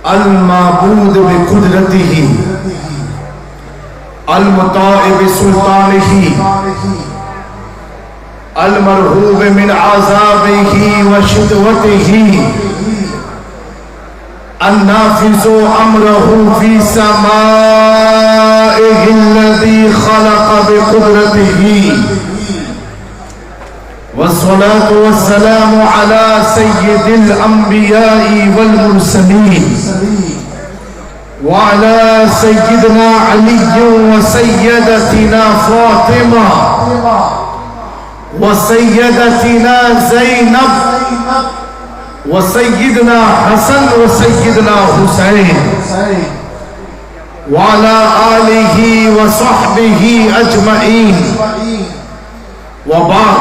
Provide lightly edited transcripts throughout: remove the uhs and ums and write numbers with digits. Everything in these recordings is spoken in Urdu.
المعبود بقدرته المطاع بسلطانه المرهوب من عذابه وشدوته النافذ أمره في سمائه الذي خلق بقدرته والصلاة والسلام على سيد الأنبياء والمرسلين وعلى سيدنا علي وسيدتنا فاطمة وسيدتنا زينب وسيدنا حسن وسيدنا حسين وعلى آله وصحبه أجمعين وبعد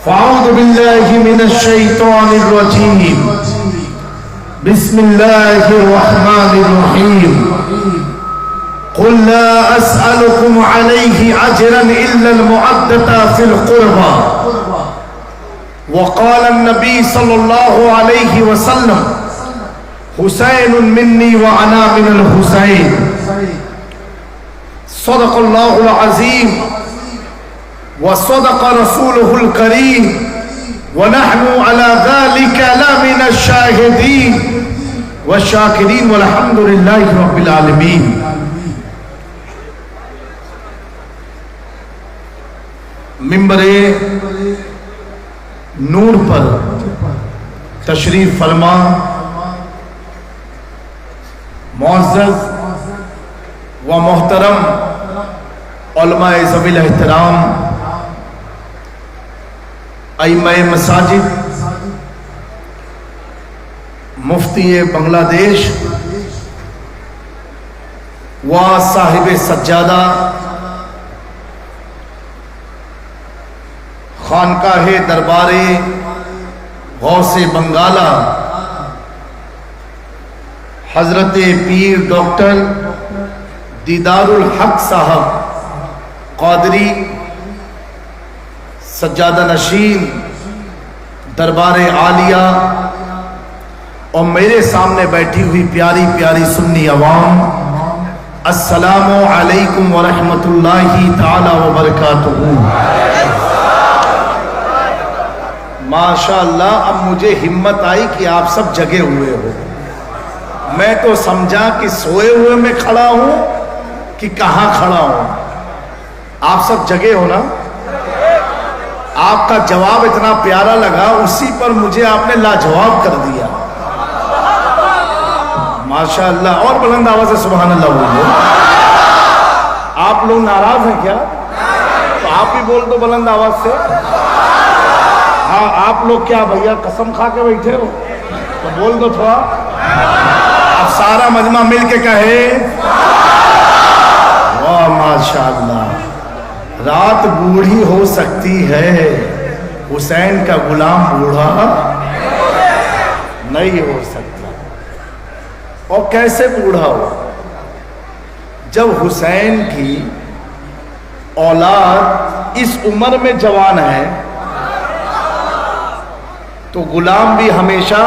فأعوذ بالله من الشيطان الرجيم بسم الله الرحمن الرحيم قل لا أسألكم عليه أجرا إلا المودة في القربى وقال النبي صلى الله عليه وسلم حسين مني وأنا من الحسين صدق الله العظيم وصدق رسوله الكريم ونحن على ذلك لمن الشاهدين والشاكرين والحمد لله رب العالمين. منبر نور پر تشریف فرما معزز و محترم علماء ذوی الاحترام ائمہ مساجد مفتی بنگلہ دیش و صاحب سجادہ خانقاہ دربار غوث بنگالہ حضرت پیر ڈاکٹر دیدار الحق صاحب قادری سجادہ نشین دربار عالیہ اور میرے سامنے بیٹھی ہوئی پیاری پیاری سنی عوام، السلام علیکم ورحمۃ اللہ تعالی وبرکاتہ۔ ماشاءاللہ اب مجھے ہمت آئی کہ آپ سب جگے ہوئے ہو۔ میں تو سمجھا کہ سوئے ہوئے میں کھڑا ہوں کہ کہاں کھڑا ہوں۔ آپ سب جگے ہو نا؟ آپ کا جواب اتنا پیارا لگا، اسی پر مجھے آپ نے لاجواب کر دیا۔ ماشاءاللہ، اور بلند آواز سے سبحان اللہ بولو۔ آپ لوگ ناراض ہیں کیا؟ تو آپ ہی بول دو بلند آواز سے۔ ہاں، آپ لوگ کیا بھیا قسم کھا کے بیٹھے ہو؟ تو بول دو تھوڑا۔ اب سارا مجمع مل کے کہے واہ ماشاءاللہ۔ رات بوڑھی ہو سکتی ہے، حسین کا غلام بوڑھا نہیں ہو سکتا۔ اور کیسے بوڑھا ہو؟ جب حسین کی اولاد اس عمر میں جوان ہے تو غلام بھی ہمیشہ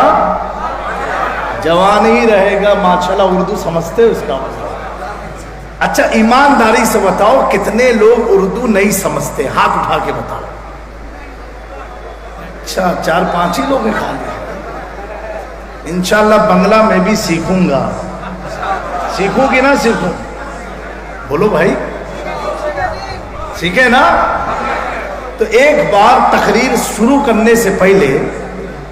جوان ہی رہے گا۔ ماشاءاللہ اردو سمجھتے اس کا مطلب؟ اچھا ایمانداری سے بتاؤ کتنے لوگ اردو نہیں سمجھتے؟ ہاتھ اٹھا کے بتاؤ۔ اچھا 4-5 ہی لوگ ہیں خالی۔ انشاءاللہ بنگلہ میں بھی سیکھوں گا۔ سیکھوں کہ نہ سیکھوں؟ بولو بھائی، سیکھے نا؟ تو ایک بار تقریر شروع کرنے سے پہلے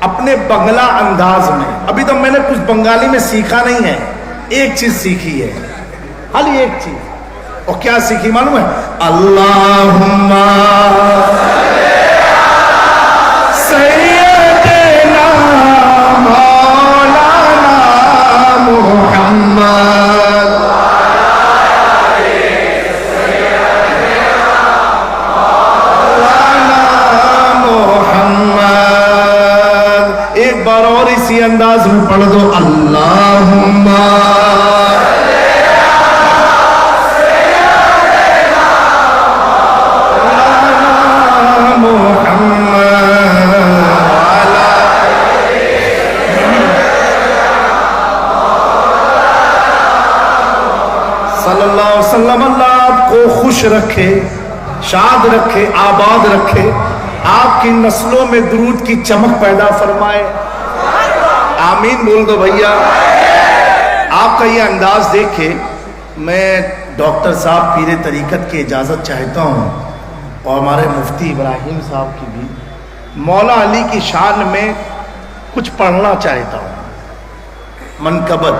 اپنے بنگلہ انداز میں، ابھی تو میں نے کچھ بنگالی میں سیکھا نہیں ہے، ایک چیز سیکھی ہے، خالی ایک چیز۔ اور کیا سیکھی معلوم ہے؟ اللہم سیدنا مولانا محمد ایک بار اور اسی انداز میں پڑھ دو، اللہم خوش رکھے, شاد رکھے, آباد رکھے, آپ کی نسلوں میں درود کی چمک پیدا فرمائے. آمین بول دو بھیا. آپ کا یہ انداز دیکھے میں ڈاکٹر صاحب پیر طریقت کی اجازت چاہتا ہوں اور ہمارے مفتی ابراہیم صاحب کی بھی, مولا علی کی شان میں کچھ پڑھنا چاہتا ہوں. منقبت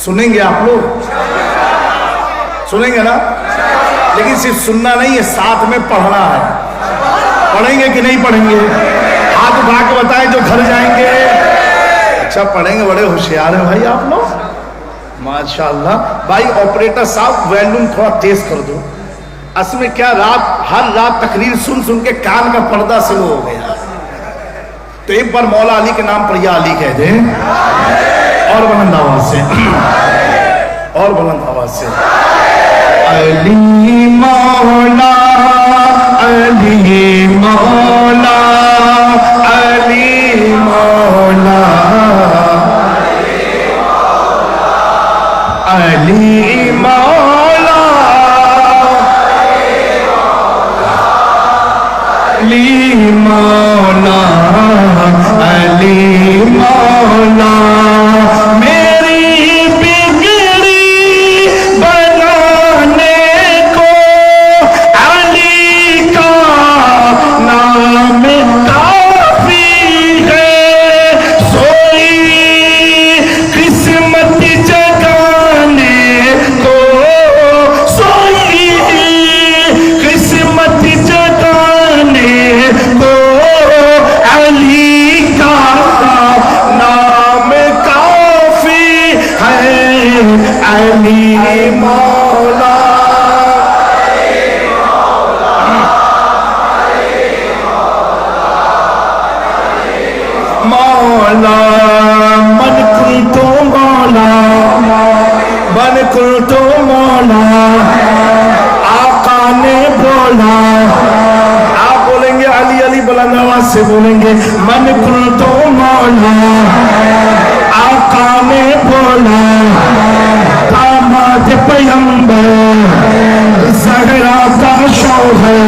سنیں گے آپ لوگ؟ سنیں گے نا؟ لیکن صرف سننا نہیں ہے, ساتھ میں پڑھنا ہے. پڑھیں گے کہ نہیں پڑھیں گے؟ ہاتھ اٹھا کے بتائیں جو گھر جائیں گے. اچھا پڑھیں گے, بڑے ہوشیار ہیں بھائی آپ لوگ, ماشاءاللہ. بھائی آپریٹر صاحب ویلوم تھوڑا تیز کر دو. اصل میں کیا, ہر رات تقریر سن سن کے کان کا پردہ سلو ہو گیا. تو ایک بار مولا علی کے نام پر یا علی کہہ دیں, اور بلند آواز سے, اور بلند آواز سے. علی مولا, علی مولا, علی مولا, علی مولا, علی مولا, علی مولا. میری بگڑی بنانے کو علی کا نام کافی ہے. سوئی قسمت جگانے کو, سوئی قسمت جگانے کو علی کا نام کافی ہے. علی مولا, مولا من کنت مولا, من کنت مولا. آقا نے بولا, آپ بولیں گے علی علی بلند آواز سے بولیں گے, من کنت مولا. آقا نے بولا داماد پیغمبر, زہرا کا شوہر,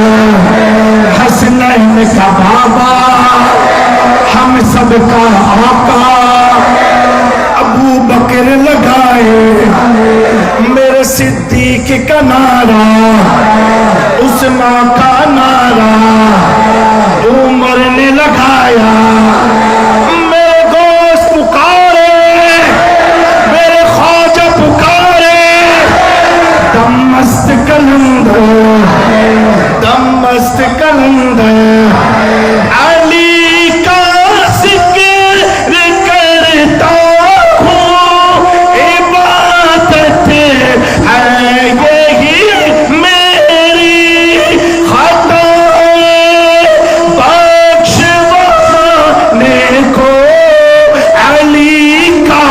حسنین کا بابا, ہم سب کا آقا. ابو بکر لگائے میرے صدیق کا نعرہ, عثمان کا نعرہ عمر نے لگایا. میرے دوست پکارے, میرے خواجہ پکارے, دم مست کلندر, دم مست کلندر. علی کا ذکر کرتا ہوں, عبادت ہے یہی میری, خطا بخشوانے کو علی کا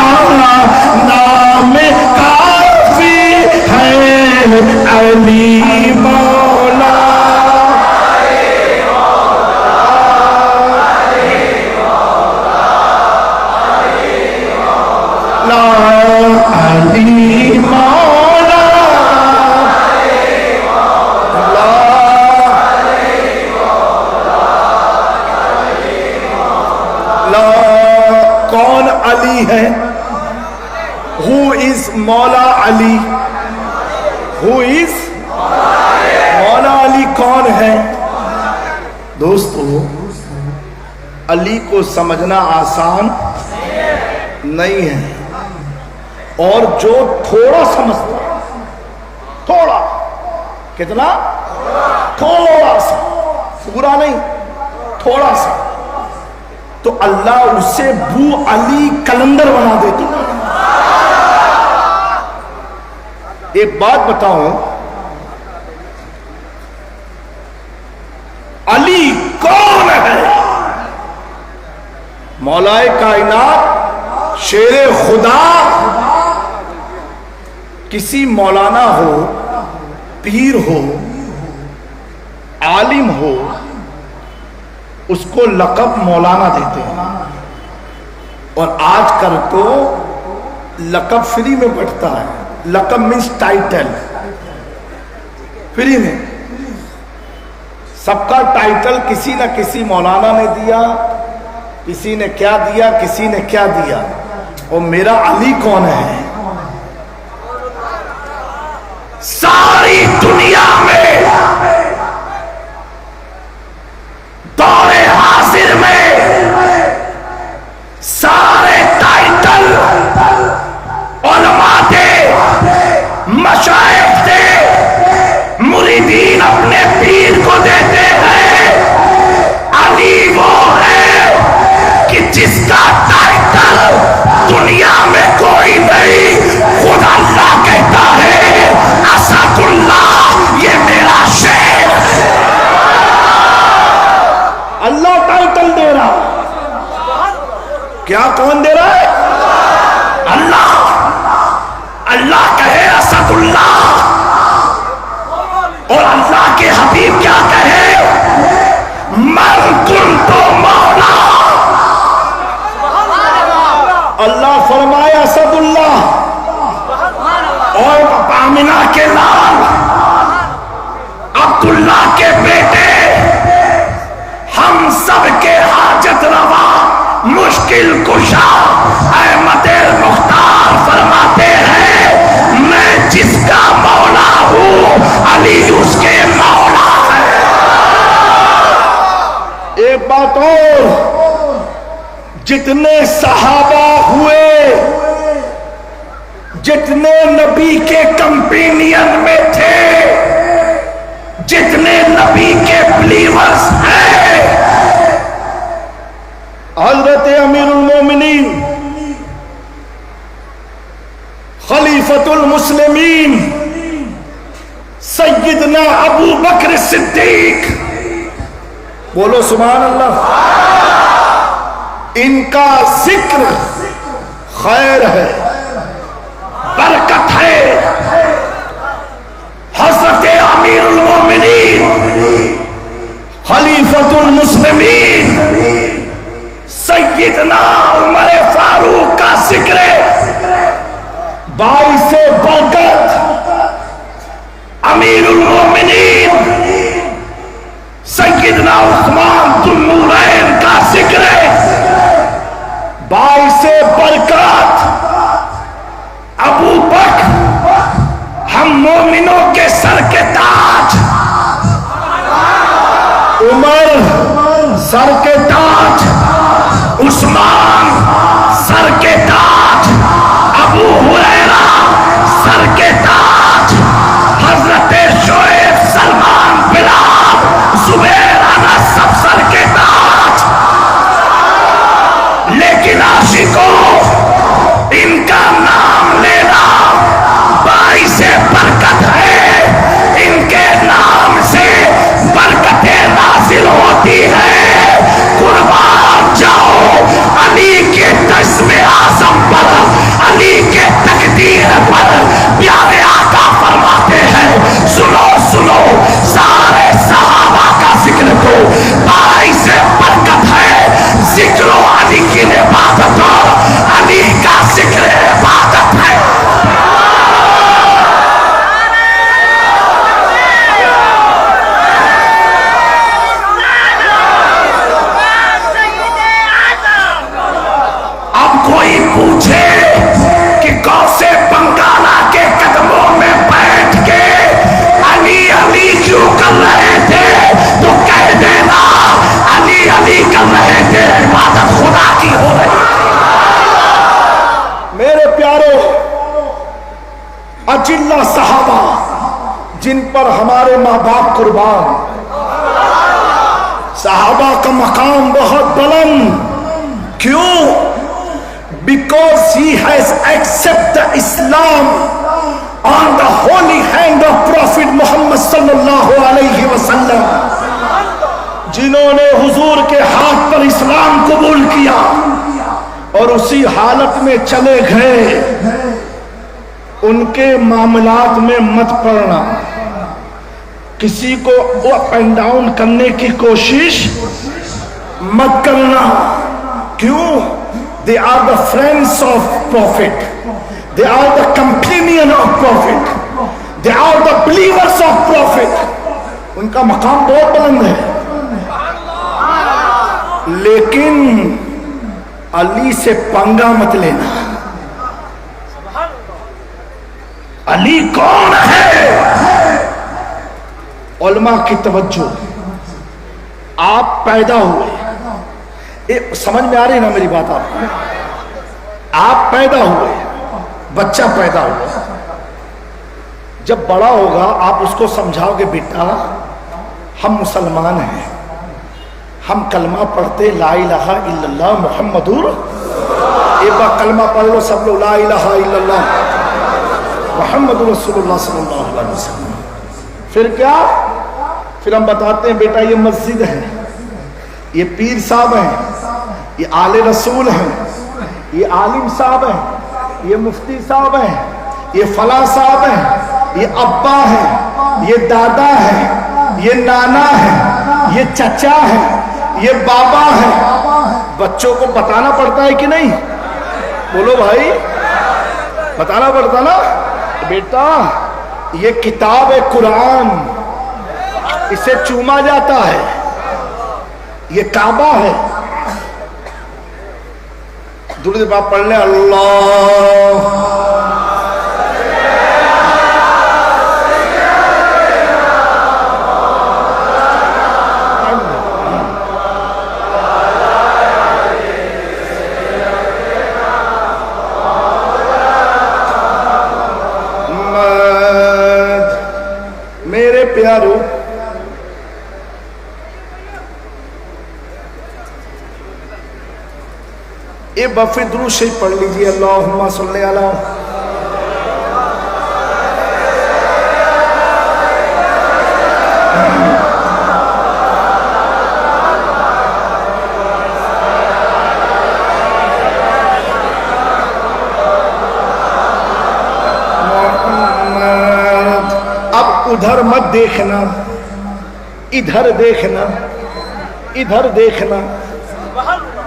نام کافی ہے. علی مولا, علی مولا, کون علی ہے؟ Who is مولا علی? Who is مولا علی کون ہے؟ دوستو علی کو سمجھنا آسان نہیں ہے, اور جو تھوڑا سمجھتا, تھوڑا, کتنا؟ تھوڑا سا, پورا نہیں, تھوڑا سا, تو اللہ اسے بو علی کلندر بنا دیتا. ایک بات بتاؤں, علی کون ہے؟ مولا کائنات, شیر خدا. کسی مولانا ہو, پیر ہو, عالم ہو, اس کو لقب مولانا دیتے ہیں, اور آج کل تو لقب فری میں بٹتا ہے. لقب مینس ٹائٹل. فری میں. سب کا ٹائٹل کسی نہ کسی مولانا نے دیا, کسی نے کیا دیا, کسی نے کیا دیا. اور میرا علی کون ہے؟ ساری دنیا میں دور حاضر میں سارے ٹائٹل علماء دے, مشائخ دے, مریدین اپنے پیر کو دیتے ہیں. علی وہ ہے کہ جس کا ٹائٹل دنیا میں کوئی نہیں, خود اللہ کہتا ہے اسد اللہ یہ میرا شیر. اللہ ٹائٹل دے رہا, کیا کون دے رہا ہے؟ اللہ. اللہ کہے اسد اللہ, اور اللہ کے حبیب کیا کہے؟ من کنت مولا. اللہ فرمائے اسد اللہ, اور آمنہ کے لال عبداللہ کے بیٹے, ہم سب کے حاجت روا مشکل کشا احمد مختار فرماتے ہیں میں جس کا مولا ہوں علی اس کے مولا ہے. ایک بات اور, جتنے صحابہ ہوئے, جتنے نبی کے کمپینین میں تھے, جتنے نبی کے بلیورز ہیں, حضرت امیر المومنین خلیفۃ المسلمین سیدنا ابو بکر صدیق, بولو سبحان اللہ, ان کا ذکر خیر ہے, برکت ہے. حضرت امیر المومنین خلیفۃ المسلمین سیدنا عمر فاروق کا ذکر باعث برکت. امیر المومنین سیدنا عثمان ذو النورین کا ذکر باعث برکت. ابو بکر ہم مومنوں کے سر کے تاج, عمر سر کے تاج, عثمان سر کے تاج, ابو ہریرہ سر کے تاج, حضرت شعیب, سلمان, بلال, زبیر, انس سب سر کے تاج. لیکن عاشقوں ان کا نام لینا باعث برکت ہے, ان کے نام سے برکتیں نازل ہوتی ہیں. قربان جاؤ علی کے جسم اعظم پر, علی کے تقدیر پر. پیارے آقا فرماتے ہیں سنو سنو سارے صحابہ کا ذکر کو باعث برکت ہے. ذکر علی کی عبادت, علی کا ذکر عبادت ہے. اب کوئی پوچھے کہ غوث بنگالہ کے قدموں میں بیٹھ کے علی علی کیوں کر رہے تھے, تو کہہ دینا علی علی کر رہے تھے, عبادت خدا کی ہو رہی. میرے پیارو, اجلہ صحابہ جن پر ہمارے ماں باپ قربان, صحابہ کا مقام بہت بلند. کیوں؟ Because he has accepted Islam on the holy hand of Prophet Muhammad sallallahu alayhi wa sallam. جنہوں نے حضور کے ہاتھ پر اسلام قبول کیا اور اسی حالت میں چلے گئے, ان کے معاملات میں مت پڑنا, کسی کو اپ اینڈ ڈاؤن کرنے کی کوشش مت کرنا. کیوں؟ They are the friends of Prophet. They are the companion of Prophet. They are the believers of Prophet. ان کا مقام بہت بلند ہے، لیکن علی سے پنگا مت لینا. علی کون ہے؟ علماء کی توجہ. آپ پیدا ہوئے، سمجھ میں آ رہی نا میری بات آپ کو؟ آپ پیدا ہوئے، بچہ پیدا ہوا، جب بڑا ہوگا آپ اس کو سمجھاؤ گے بیٹا ہم مسلمان ہیں، ہم کلمہ پڑھتے لا الہ الا اللہ محمد ایک بار کلمہ پڑھ لو سب لوگ، لا الہ الا اللہ محمد رسول اللہ صلی اللہ علیہ وسلم. پھر کیا؟ پھر ہم بتاتے ہیں بیٹا یہ مسجد ہے، یہ پیر صاحب ہیں، یہ آل رسول ہیں، یہ عالم صاحب ہیں، یہ مفتی صاحب ہیں، یہ فلاں صاحب ہیں، یہ ابا ہیں، یہ دادا ہیں، یہ نانا ہے، یہ چچا ہے، یہ بابا ہے. بچوں کو بتانا پڑتا ہے کہ نہیں؟ بولو بھائی، بتانا پڑتا نا. بیٹا یہ کتاب ہے قرآن، اسے چوما جاتا ہے، یہ کعبہ ہے. درود پاک پڑھ لیں. اللہ میرے پیارو، ایک بفی درود شریف پڑھ لیجیے. اللہم صلی علی محمد. اب ادھر مت دیکھنا، ادھر دیکھنا، ادھر دیکھنا.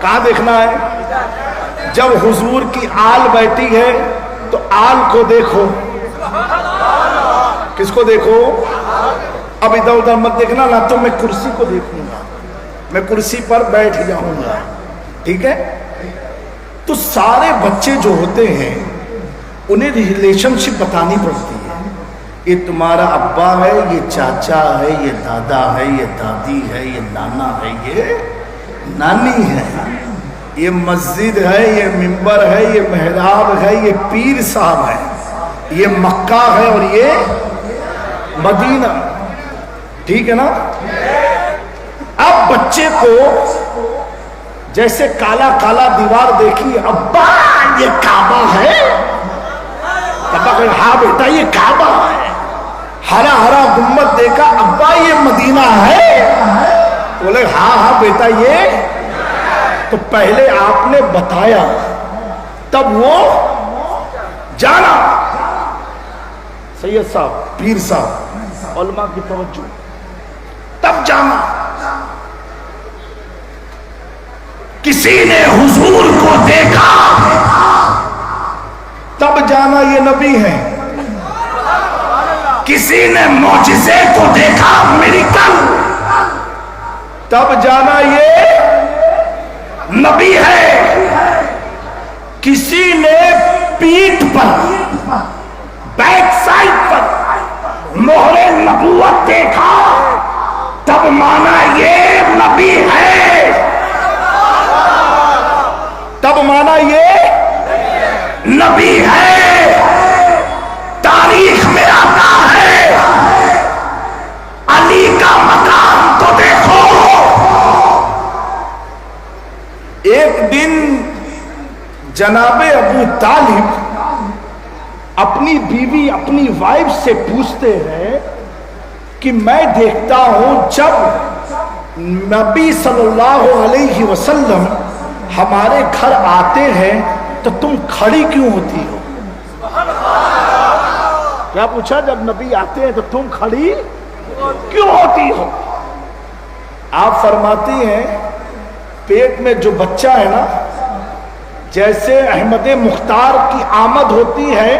کہاں دیکھنا ہے؟ جب حضور کی آل بیٹھی ہے تو آل کو دیکھو. کس کو دیکھو؟ اب ادھر ادھر مت دیکھنا، نہ تو میں کرسی کو دیکھوں گا، میں کرسی پر بیٹھ جاؤں گا. ٹھیک ہے؟ تو سارے بچے جو ہوتے ہیں انہیں ریلیشن شپ بتانی پڑتی ہے. یہ تمہارا ابا ہے، یہ چاچا ہے، یہ دادا ہے، یہ دادی ہے، یہ نانا ہے، یہ نانی ہے، یہ مسجد ہے، یہ ممبر ہے، یہ محراب ہے، یہ پیر صاحب ہے، یہ مکہ ہے اور یہ مدینہ. ٹھیک ہے نا؟ اب بچے کو جیسے کالا کالا دیوار دیکھی، ابا یہ کعبہ ہے، ابا کہ ہاں بیٹا یہ کعبہ ہے. ہرا ہرا گنبد دیکھا، ابا یہ مدینہ ہے، بولے ہاں ہاں بیٹا یہ. تو پہلے آپ نے بتایا تب وہ جانا. سید صاحب، پیر صاحب، علماء کی توجہ، تب جانا. کسی نے حضور کو دیکھا تب جانا یہ نبی ہے. کسی نے معجزے کو دیکھا میریکل تب جانا یہ نبی ہے. کسی نے پیٹھ پر، بیک سائڈ پر مہر نبوت دیکھا تب مانا یہ نبی ہے، تب مانا یہ نبی ہے. تاریخ میں آتا ہے علی کا مقام تو دیکھو. ایک دن جناب ابو طالب اپنی بیوی، اپنی وائف سے پوچھتے ہیں کہ میں دیکھتا ہوں جب نبی صلی اللہ علیہ وسلم ہمارے گھر آتے ہیں تو تم کھڑی کیوں ہوتی ہو؟ کیا پوچھا؟ جب نبی آتے ہیں تو تم کھڑی کیوں ہوتی ہو؟ آپ فرماتی ہیں پیٹ میں جو بچہ ہے نا، جیسے احمد مختار کی آمد ہوتی ہے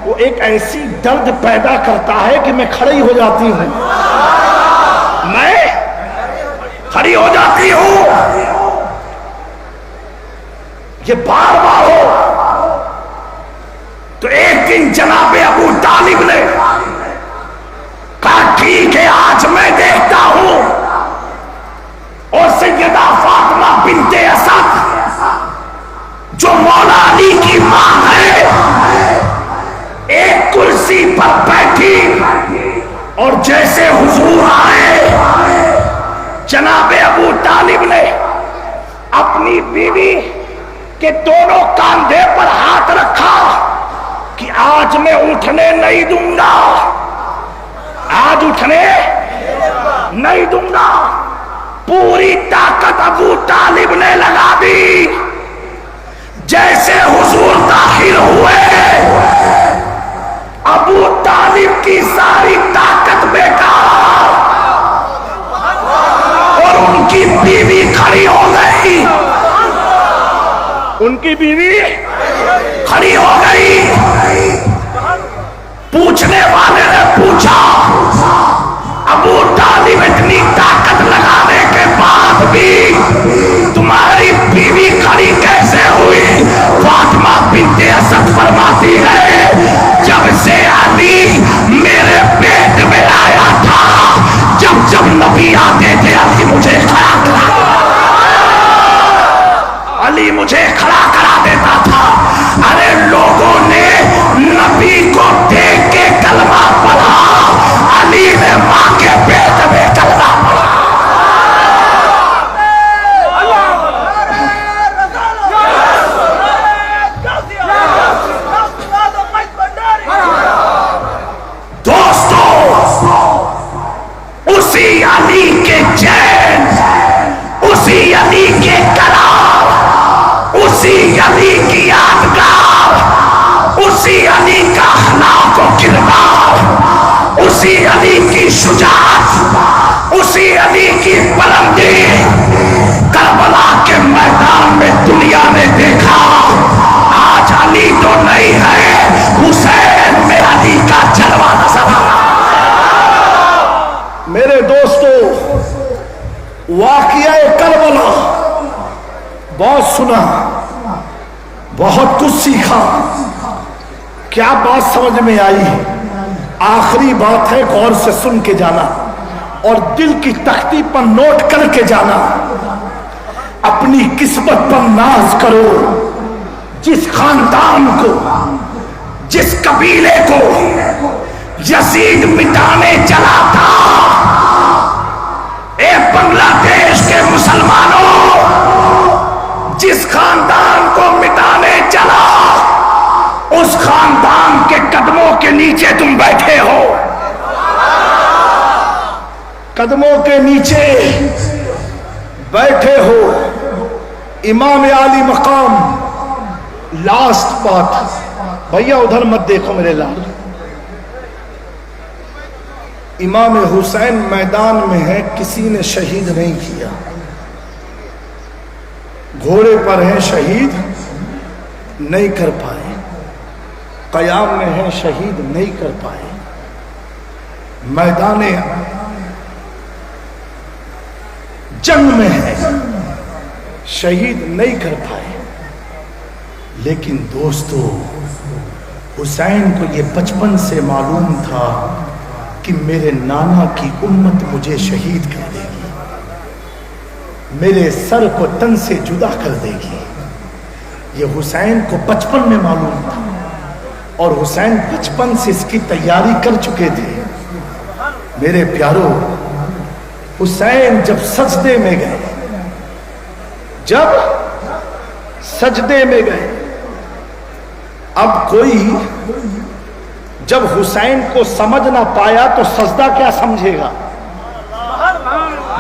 وہ ایک ایسی درد پیدا کرتا ہے کہ میں کھڑی ہو جاتی ہوں، میں کھڑی ہو جاتی ہوں. یہ بار بار ہو تو ایک دن جناب ابو طالب نے کہا ٹھیک ہے آج میں دیکھتا ہوں. اور سیدہ فاطمہ بنت اسد جو مولا علی کی ماں ہے ایک کرسی پر بیٹھی اور جیسے حضور آئے جناب ابو طالب نے اپنی بیوی کے دونوں کاندھے پر ہاتھ رکھا کہ آج میں اٹھنے نہیں دوں گا، آج اٹھنے نہیں دوں گا. پوری طاقت ابو طالب نے لگا دی. جیسے حضور داخل ہوئے ابو طالب کی ساری طاقت بیکار اور ان کی بیوی کھڑی ہو گئی. ان کی بیوی کھڑی ہو گئی. پوچھنے والے نے پوچھا ابو طالب اتنی طاقت لگانے کے بعد بھی تمہاری بیوی کھڑی کیسے ہوئی؟ فاطمہ بنت اسد فرماتی ہے جب سے علی میرے پیٹ میں آیا تھا، جب جب نبی آتے تھے علی مجھے کھڑا کرا دیتا تھا. ارے لوگوں نے نبی کو دیکھ کے کلمہ پڑھا، علی نے ماں کے پیٹ میں کلمہ پڑھا. دوستو اسی علی کے چین، اسی علی کے قرار، اسی علی کی یادگار، اسی علی کا اخلاق و کردار، اسی علی کی شجاعت، اسی علی کی بلندی کربلا کے میدان میں دنیا نے دیکھا. آج علی تو نہیں ہے، حسین میں علی کا جلوہ نظر آ رہا. میرے دوستو واقعہ کربلا بہت سنا، بہت کچھ سیکھا. کیا بات سمجھ میں آئی؟ آخری بات ہے غور سے سن کے جانا اور دل کی تختی پر نوٹ کر کے جانا. اپنی قسمت پر ناز کرو. جس خاندان کو، جس قبیلے کو یزید مٹانے چلا تھا، اے بنگلہ دیش کے مسلمانوں، جس خاندان کو مٹانے چلا اس خاندان کے قدموں کے نیچے تم بیٹھے ہو. قدموں کے نیچے بیٹھے ہو. امام عالی مقام لاسٹ بات. بھیا ادھر مت دیکھو میرے لال. امام حسین میدان میں ہے، کسی نے شہید نہیں کیا. گھوڑے پر ہیں، شہید نہیں کر پائے. قیام میں ہیں، شہید نہیں کر پائے. میدان جنگ میں ہے، شہید نہیں کر پائے. لیکن دوستو حسین کو یہ بچپن سے معلوم تھا کہ میرے نانا کی امت مجھے شہید کر دے گی، میرے سر کو تن سے جدا کر دے گی. یہ حسین کو بچپن میں معلوم تھا اور حسین بچپن سے اس کی تیاری کر چکے تھے. میرے پیارو حسین جب سجدے میں گئے، اب کوئی جب حسین کو سمجھ نہ پایا تو سجدہ کیا سمجھے گا؟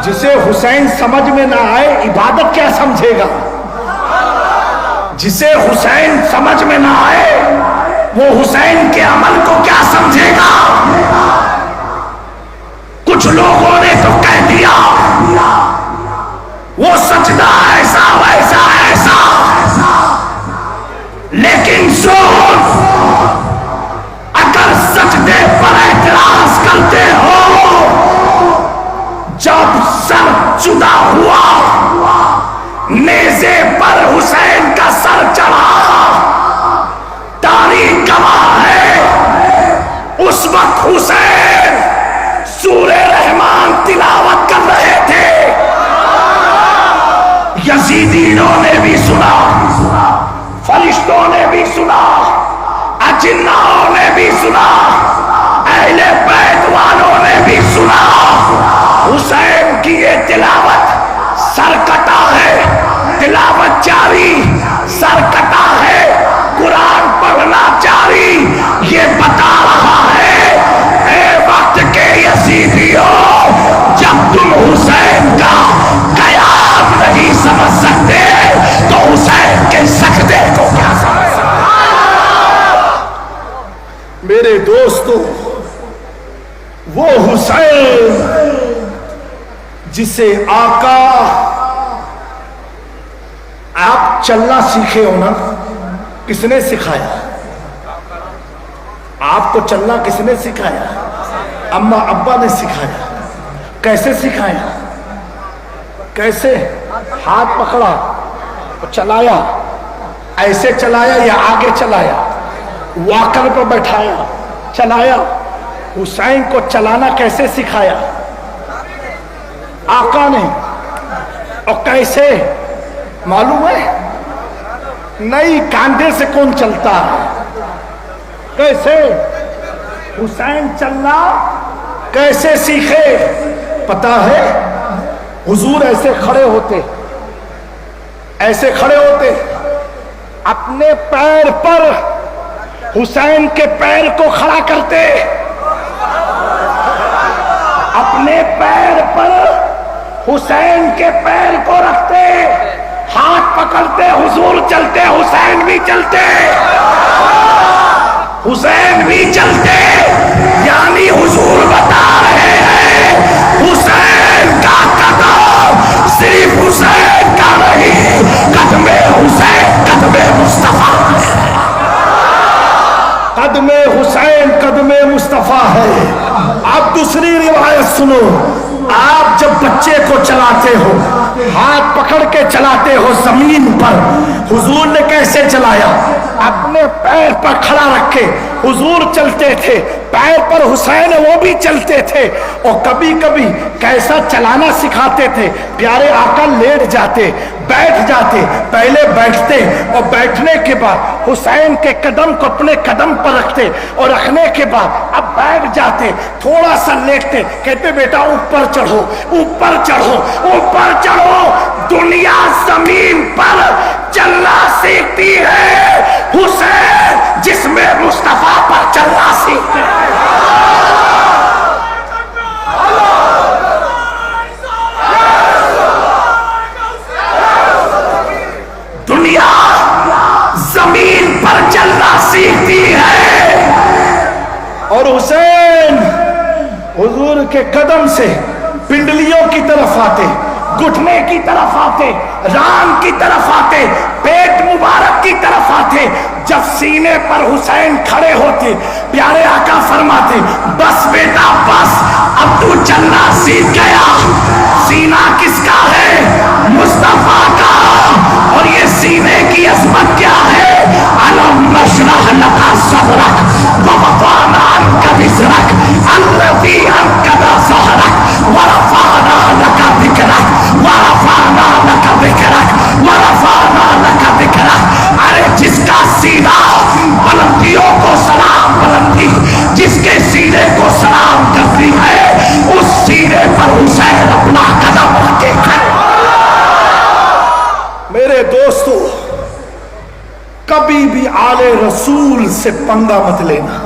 جسے حسین سمجھ میں نہ آئے عبادت کیا سمجھے گا؟ جسے حسین سمجھ میں نہ آئے وہ حسین کے عمل کو کیا سمجھے گا؟ کچھ لوگوں نے تو کہہ دیا وہ سجدہ ایسا ویسا ایسا، لیکن سن نیزے پر حسین کا سر چڑھا، تاریخ گواہ ہے اس وقت حسین سورہ رحمان تلاوت کر رہے تھے، یزیدیوں نے بھی سنا، فرشتوں نے بھی سنا، اجنوں نے بھی سنا، اہل بیت والوں نے بھی سنا۔ حسین کی یہ تلاوت سر کٹا ہے، تلاوت جاری، سر کٹا ہے، قرآن پڑھنا جاری، یہ بتا رہا ہے اے وقت کے یزیدیوں، جب تم حسین کا قیام نہیں سمجھ سکتے تو حسین کے سجدے کو کیا سمجھ سکتے؟ میرے دوستو، وہ حسین جسے آقا، آپ چلنا سیکھے ہو نا، کس نے سکھایا آپ کو چلنا؟ کس نے سکھایا؟ اما ابا نے سکھایا۔ کیسے سکھایا؟ کیسے؟ ہاتھ پکڑا، چلایا، ایسے چلایا یا آگے چلایا؟ واکر پر بیٹھایا، چلایا۔ حسین کو چلانا کیسے سکھایا؟ آقا نے۔ اور کیسے معلوم ہے؟ نہیں، کاندھے سے کون چلتا ہے؟ کیسے حسین چلنا کیسے سیکھے پتا ہے؟ حضور ایسے کھڑے ہوتے، ایسے کھڑے ہوتے، اپنے پیر پر حسین کے پیر کو کھڑا کرتے، اپنے پیر پر حسین کے پیر کو رکھتے، ہاتھ پکڑتے، حضور چلتے، حسین بھی چلتے، حسین بھی چلتے، یعنی حضور بتا رہے ہیں حسین کا قدم صرف حسین کا نہیں، قدم حسین قدم مصطفیٰ ہے، قدم حسین قدم مصطفیٰ ہے۔ اب دوسری روایت سنو، آپ جب بچے کو چلاتے ہو، ہاتھ پکڑ کے چلاتے ہو زمین پر، حضور نے کیسے چلایا؟ اپنے پیر پر کھڑا رکھ کے حضور چلتے تھے، پیر پر حسین وہ بھی چلتے تھے۔ اور کبھی کبھی کیسا چلانا سکھاتے تھے؟ پیارے آقا لیٹ جاتے، بیٹھ جاتے، پہلے بیٹھتے اور بیٹھنے کے بعد حسین کے قدم کو اپنے قدم پر رکھتے، اور رکھنے کے بعد اب بیٹھ جاتے، تھوڑا سا لیٹتے، کہتے بیٹا اوپر چڑھو، اوپر چڑھو، اوپر چڑھو۔ دنیا زمین پر چلنا سیکھتی ہے، حسین جس میں مصطفیٰ پر چلنا سیکھتے ہیں۔ دنیا زمین پر چلنا سیکھتی ہے، اور حسین حضور کے قدم سے پنڈلیوں کی طرف آتے، گھٹنے کی طرف آتے، ران کی طرف آتے، پیٹ مبارک کی طرف آتے۔ جب سینے پر حسین کھڑے ہوتے، پیارے آقا فرماتے بس بیٹا بس، اب تو چلنا سیکھ گیا۔ سینہ کس کا ہے؟ مصطفیٰ کا۔ اور یہ سینے کی عظمت کیا ہے؟ الم نشرح لک صدرک ووضعنا عنک وزرک الذی انقض ظہرک ورفعنا لک ذکرک ورفعنا لک ذکرک ورفعنا لک ذکرک۔ ارے جس کا سینہ بلندیوں کو سلام بلندی، جس کے سینے کو سلام کرتی ہے، اس سینے پر حسین اپنا قدم رکھ کے کھڑے۔ میرے دوستو، کبھی بھی آل رسول سے پنگا مت لینا۔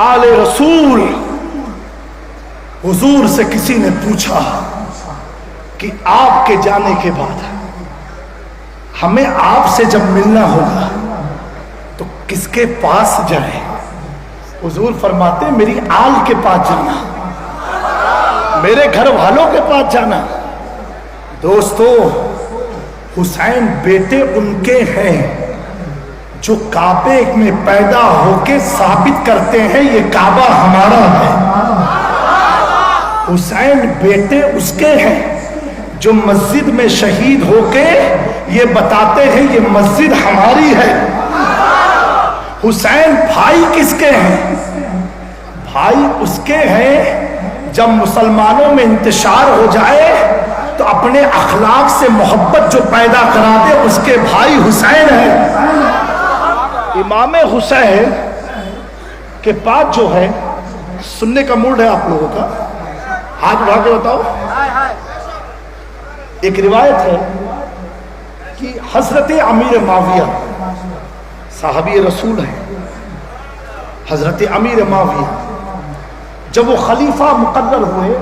آل رسول، حضور سے کسی نے پوچھا کہ آپ کے جانے کے بعد ہمیں آپ سے جب ملنا ہوگا تو کس کے پاس جائیں؟ حضور فرماتے میری آل کے پاس جانا، میرے گھر والوں کے پاس جانا۔ دوستو، حسین بیٹے ان کے ہیں جو کعبے میں پیدا ہو کے ثابت کرتے ہیں یہ کعبہ ہمارا ہے۔ حسین بیٹے اس کے ہیں جو مسجد میں شہید ہو کے یہ بتاتے ہیں یہ مسجد ہماری ہے. حسین بھائی کس کے ہیں؟ بھائی اس کے ہیں جب مسلمانوں میں انتشار ہو جائے تو اپنے اخلاق سے محبت جو پیدا کرا دے اس کے بھائی حسین ہیں. امام حسین کے بعد جو ہے سننے کا موڈ ہے آپ لوگوں کا؟ ہاتھ اٹھا کے بتاؤ. ایک روایت ہے کہ حضرت امیر معاویہ صحابی رسول ہیں. حضرت امیر معاویہ جب وہ خلیفہ مقرر ہوئے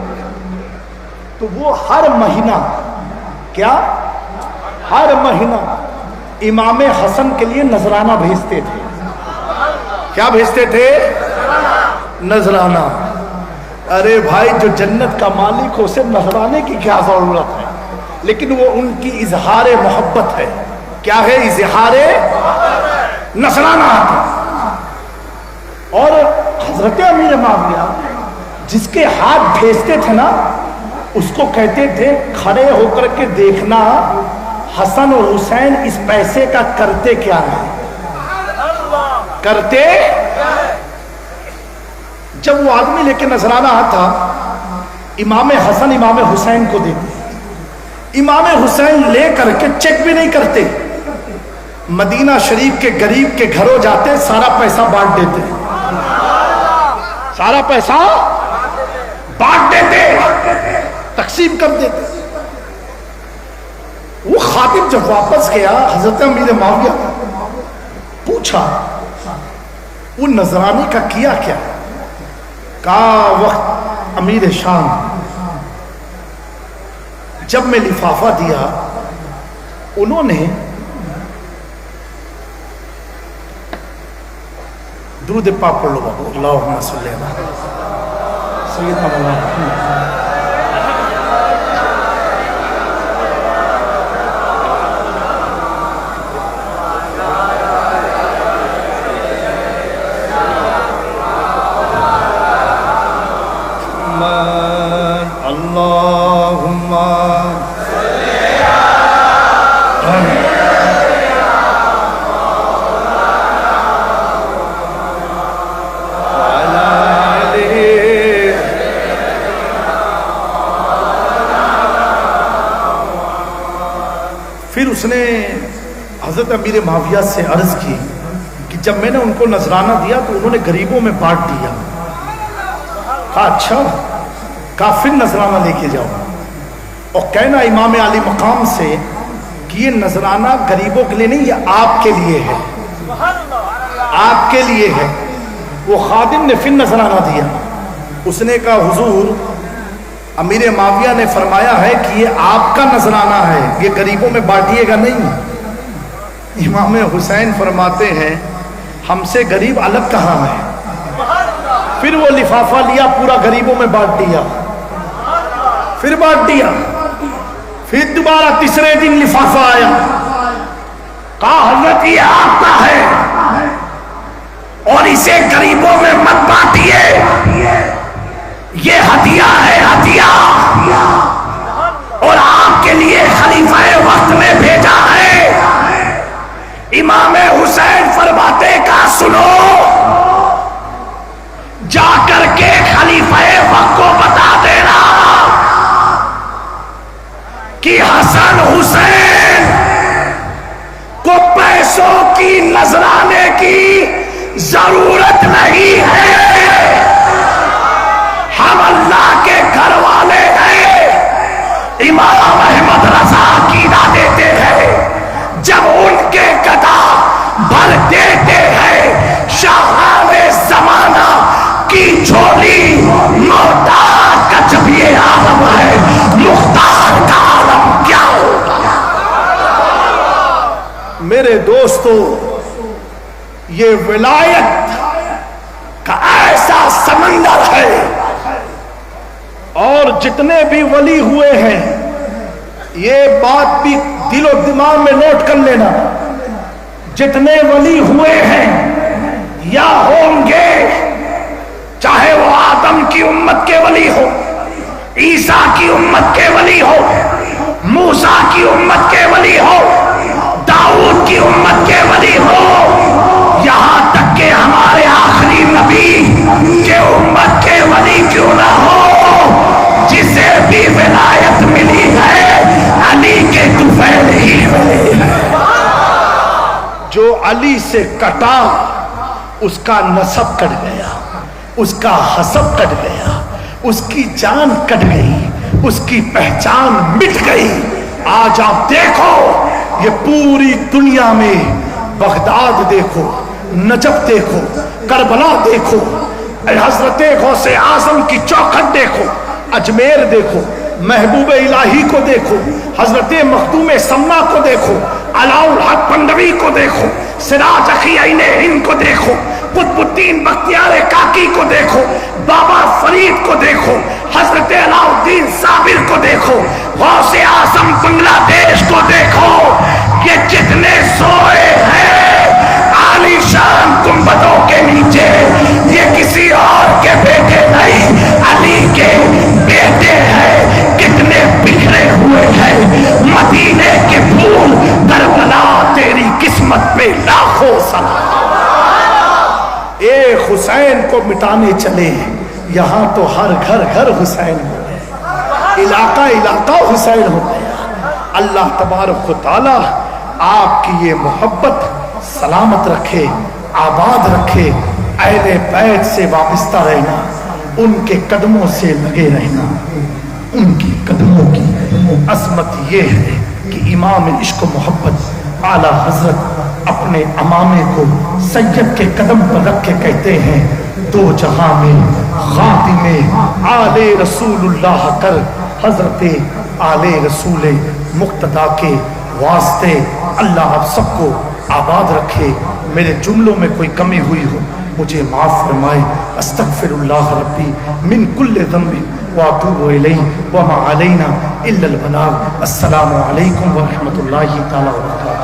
تو وہ ہر مہینہ ہر مہینہ امام حسن کے لیے نذرانہ بھیجتے تھے. کیا بھیجتے تھے؟ نذرانہ. ارے بھائی جو جنت کا مالک ہو اسے نذرانے کی کیا ضرورت ہے؟ لیکن وہ ان کی اظہار محبت ہے. کیا ہے؟ اظہار نذرانہ. اور حضرت امیر معاویہ جس کے ہاتھ بھیجتے تھے نا اس کو کہتے تھے کھڑے ہو کر کے دیکھنا حسن اور حسین اس پیسے کا کرتے کیا ہے. کرتے جب وہ آدمی لے کے نذرانہ آتا امام حسن امام حسین کو دیتے. امام حسین لے کر کے چیک بھی نہیں کرتے, مدینہ شریف کے غریب کے گھروں جاتے, سارا پیسہ بانٹ دیتے. سارا پیسہ بانٹ دیتے, تقسیم کر دیتے. وہ خادم جب واپس گیا حضرت امیر معاویہ پوچھا وہ نذرانے کا کیا کیا؟ کہا وقت امیر شام جب میں لفافہ دیا انہوں نے درود پاک پڑھ لو بابو. اللہم صلی اللہ سیدنا مولانا پھر اس نے حضرت امیر معاویہ سے عرض کی کہ جب میں نے ان کو نذرانہ دیا تو انہوں نے غریبوں میں بانٹ دیا. کہا اچھا, کہا پھر نذرانہ لے کے جاؤ اور کہنا امام علی مقام سے کہ یہ نذرانہ غریبوں کے لیے نہیں, یہ آپ کے لیے ہے, آپ کے لیے ہے. وہ خادم نے پھر نذرانہ دیا. اس نے کہا حضور امیر معاویہ نے فرمایا ہے کہ یہ آپ کا نذرانہ ہے, یہ غریبوں میں بانٹیے گا نہیں. امام حسین فرماتے ہیں ہم سے غریب الگ کہاں ہے. پھر وہ لفافہ لیا پورا غریبوں میں بانٹ دیا, پھر بانٹ دیا. پھر دوبارہ تیسرے دن لفافہ آیا, کہا حضرت یہ آپ کا ہے اور اسے غریبوں میں مت بانٹیے, یہ ہدیہ ہے, ہدیہ, اور آپ کے لیے خلیفہ وقت میں بھیجا ہے. امام حسین فرماتے کا سنو, جا کر کے خلیفہ وقت کو بتا دینا کہ حسن حسین کو پیسوں کی نذرانے کی ضرورت نہیں ہے, ہم اللہ کے گھر والے ہیں. امام احمد رضا عقیدہ دیتے ہیں جب ان کے گدا بھر دیتے ہیں شاہان زمانہ کی جھولی, محتاج کا جب یہ عالم ہے مختار کا عالم کیا ہوگا. میرے دوستو یہ ولایت کا ایسا سمندر ہے, اور جتنے بھی ولی ہوئے ہیں یہ بات بھی دل و دماغ میں نوٹ کر لینا, جتنے ولی ہوئے ہیں یا ہوں گے, چاہے وہ آدم کی امت کے ولی ہو, عیسیٰ کی امت کے ولی ہو, موسیٰ کی امت کے ولی ہو، داؤد کی امت کے ولی ہو، یہاں تک کہ ہمارے آخری نبی کے امت کے ولی کیوں نہ ہو، جسے بھی ولایت ملی ہے علی کے طفیل ہی ولی ہے۔ جو علی سے کٹا اس کا نسب کٹ گیا، اس کا حسب کٹ گیا، اس کی جان کٹ گئی، اس کی پہچان مٹ گئی۔ آج آپ دیکھو یہ پوری دنیا میں بغداد دیکھو، نجف دیکھو، کربلا دیکھو، حضرت غوث اعظم کی چوکھٹ دیکھو، اجمیر دیکھو، محبوب الہی کو دیکھو، حضرت مخدوم سمنا کو دیکھو، علاء الحق پنڈوی کو دیکھو، سراج اخی عین ہند کو دیکھو، قطب الدین بختیار کاکی کو دیکھو، بابا فرید کو دیکھو، حضرت علاء الدین صابر کو دیکھو، غوث اعظم بنگلہ دیش کو دیکھو۔ یہ جتنے سوئے ہیں عالی شان گنبدوں کے نیچے، یہ کسی اور کے بیٹے نہیں، علی کے بیٹے ہیں۔ کتنے بکھرے ہوئے ہیں مدینے کے پھول، کربلا تیری قسمت پہ لاکھوں سلام۔ ایک حسین کو مٹانے چلے، یہاں تو ہر گھر گھر حسین ہو گئے، علاقہ علاقہ حسین ہو گیا۔ اللہ تبارک و تعالی آپ کی یہ محبت سلامت رکھے، آباد رکھے۔ اہل بیت سے وابستہ رہنا، ان کے قدموں سے لگے رہنا۔ ان کی قدموں کی عظمت یہ ہے کہ امام عشق و محبت اعلیٰ حضرت اپنے امامے کو سید کے قدم پر رکھ کے کہتے ہیں، دو جہاں میں خاتم آل رسول اللہ کر، حضرت آل رسول مقتدیٰ کے واسطے اللہ آپ سب کو آباد رکھے۔ میرے جملوں میں کوئی کمی ہوئی ہو مجھے معاف فرمائے۔ استغفر اللہ ربی من کل ذنب واتوب الیہ وما علینا الا البلاغ۔ السلام علیکم ورحمۃ اللہ تعالی وبرکاتہ۔